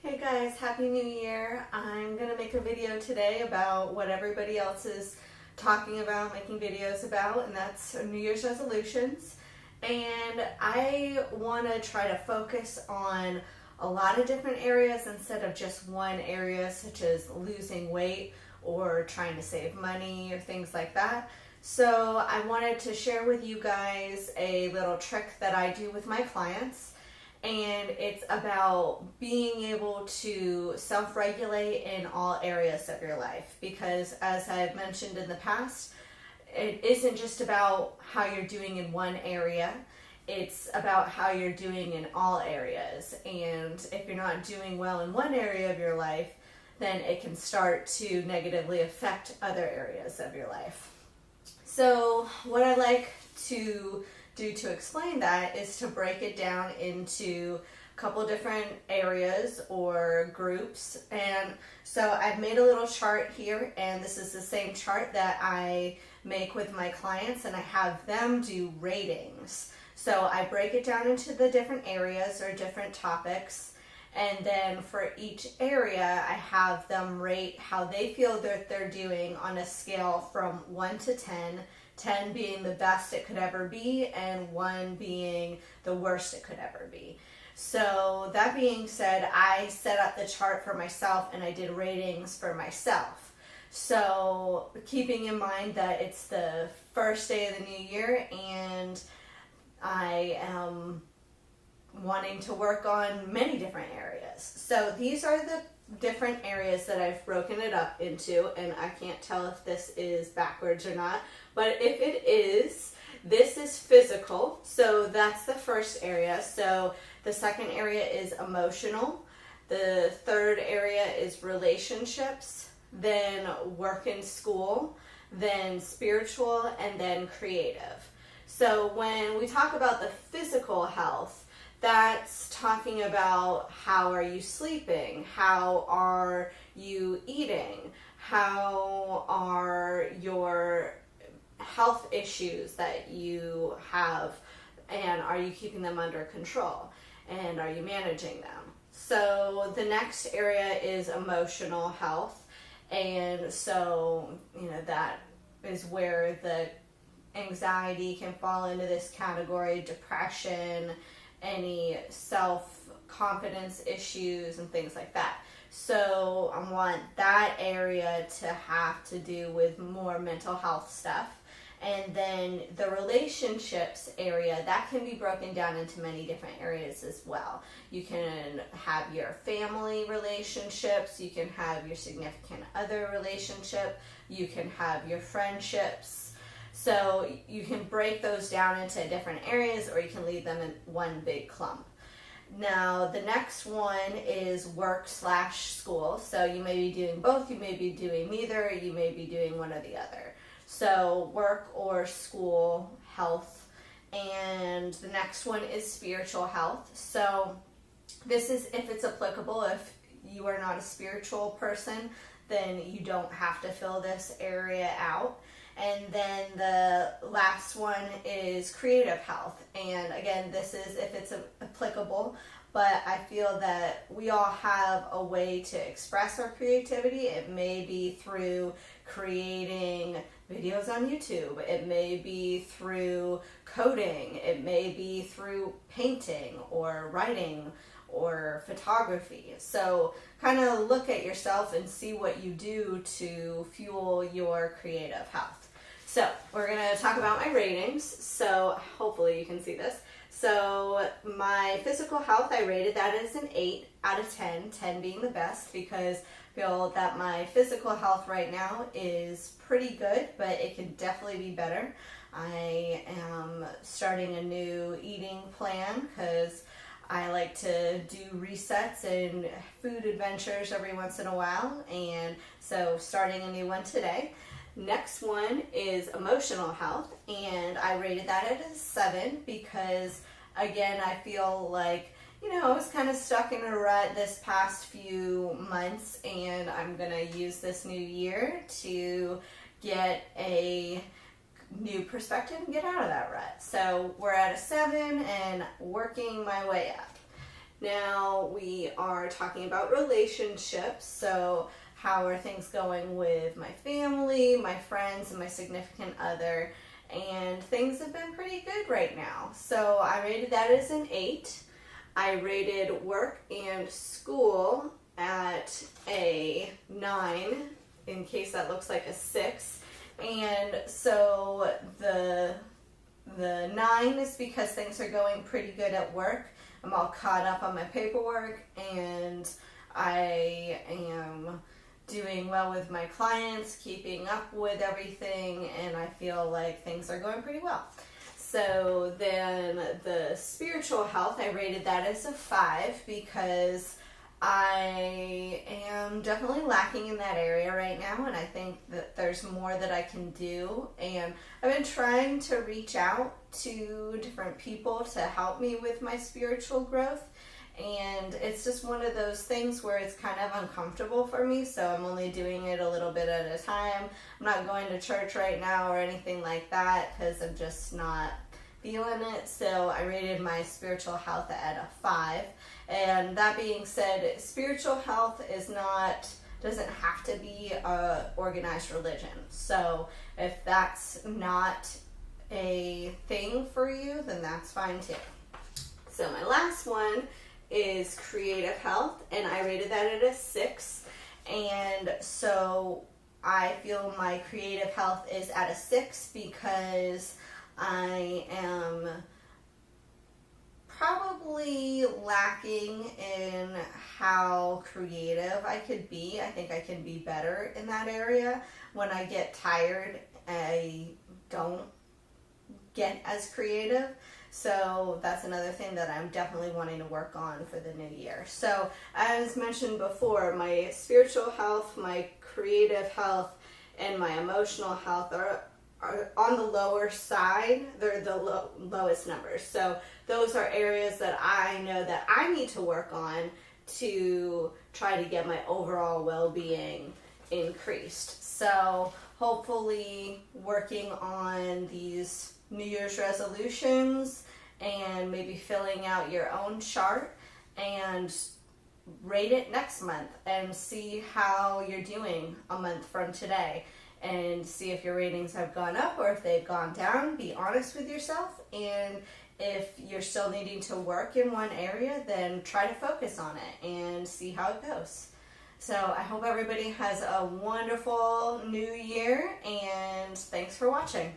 Hey guys, Happy New Year. I'm going to make a video today about what everybody else is talking about, making videos about, and that's New Year's resolutions. And I want to try to focus on a lot of different areas instead of just one area, such as losing weight or trying to save money or things like that. So I wanted to share with you guys a little trick that I do with my clients. And it's about being able to self-regulate in all areas of your life, because as I've mentioned in the past, it isn't just about how you're doing in one area, it's about how you're doing in all areas. And if you're not doing well in one area of your life, then it can start to negatively affect other areas of your life. So what I like to do to explain that is to break it down into a couple different areas or groups. And so I've made a little chart here, and this is the same chart that I make with my clients, and I have them do ratings. So I break it down into the different areas or different topics, and then for each area I have them rate how they feel that they're doing on a scale from 1 to 10, 10 being the best it could ever be, and 1 being the worst it could ever be. So that being said, I set up the chart for myself and I did ratings for myself. So keeping in mind that it's the first day of the new year and I am wanting to work on many different areas. So these are the different areas that I've broken it up into, and I can't tell if this is backwards or not, but if it is, this is physical, so that's the first area. So the second area is emotional, the third area is relationships, then work and school, then spiritual, and then creative. So when we talk about the physical health, that's talking about how are you sleeping, how are you eating, how are your health issues that you have, and are you keeping them under control, and are you managing them. So the next area is emotional health, and so that is where the anxiety can fall into this category, depression, any self-confidence issues and things like that. So I want that area to have to do with more mental health stuff. And then the relationships area, that can be broken down into many different areas as well. You can have your family relationships, you can have your significant other relationship, you can have your friendships. So you can break those down into different areas, or you can leave them in one big clump. Now the next one is work/school. So you may be doing both, you may be doing neither, you may be doing one or the other. So work or school health. And the next one is spiritual health. So this is if it's applicable. If you are not a spiritual person, then you don't have to fill this area out. And then the last one is creative health. And again, this is if it's applicable, but I feel that we all have a way to express our creativity. It may be through creating videos on YouTube. It may be through coding. It may be through painting or writing or photography. So kind of look at yourself and see what you do to fuel your creative health. So we're going to talk about my ratings. So hopefully you can see this. So my physical health, I rated that as an 8 out of 10, 10 being the best, because I feel that my physical health right now is pretty good, but it can definitely be better. I am starting a new eating plan because I like to do resets and food adventures every once in a while, and so starting a new one today. Next one is emotional health, and I rated that at a 7 because, again, I feel like, I was kind of stuck in a rut this past few months, and I'm going to use this new year to get a new perspective and get out of that rut. So we're at a 7 and working my way up. Now we are talking about relationships. So how are things going with my family, my friends, and my significant other? And things have been pretty good right now. So I rated that as an 8. I rated work and school at a 9, in case that looks like a 6. And so the 9 is because things are going pretty good at work. I'm all caught up on my paperwork, and I am doing well with my clients, keeping up with everything, and I feel like things are going pretty well. So then the spiritual health, I rated that as a 5 because I am definitely lacking in that area right now, and I think that there's more that I can do. And I've been trying to reach out to different people to help me with my spiritual growth. And it's just one of those things where it's kind of uncomfortable for me, so I'm only doing it a little bit at a time. I'm not going to church right now or anything like that because I'm just not feeling it. So I rated my spiritual health at a 5. And that being said, spiritual health doesn't have to be a organized religion. So if that's not a thing for you, then that's fine too. So my last one is creative health, and I rated that at a 6. And so I feel my creative health is at a 6 because I am probably lacking in how creative I could be. I think I can be better in that area. When I get tired, I don't get as creative. So that's another thing that I'm definitely wanting to work on for the new year. So as mentioned before, my spiritual health, my creative health, and my emotional health are on the lower side. They're the lowest numbers. So those are areas that I know that I need to work on to try to get my overall well-being increased. So hopefully working on these New Year's resolutions and maybe filling out your own chart and rate it next month and see how you're doing a month from today and see if your ratings have gone up or if they've gone down. Be honest with yourself, and if you're still needing to work in one area, then try to focus on it and see how it goes. So I hope everybody has a wonderful new year, and thanks for watching.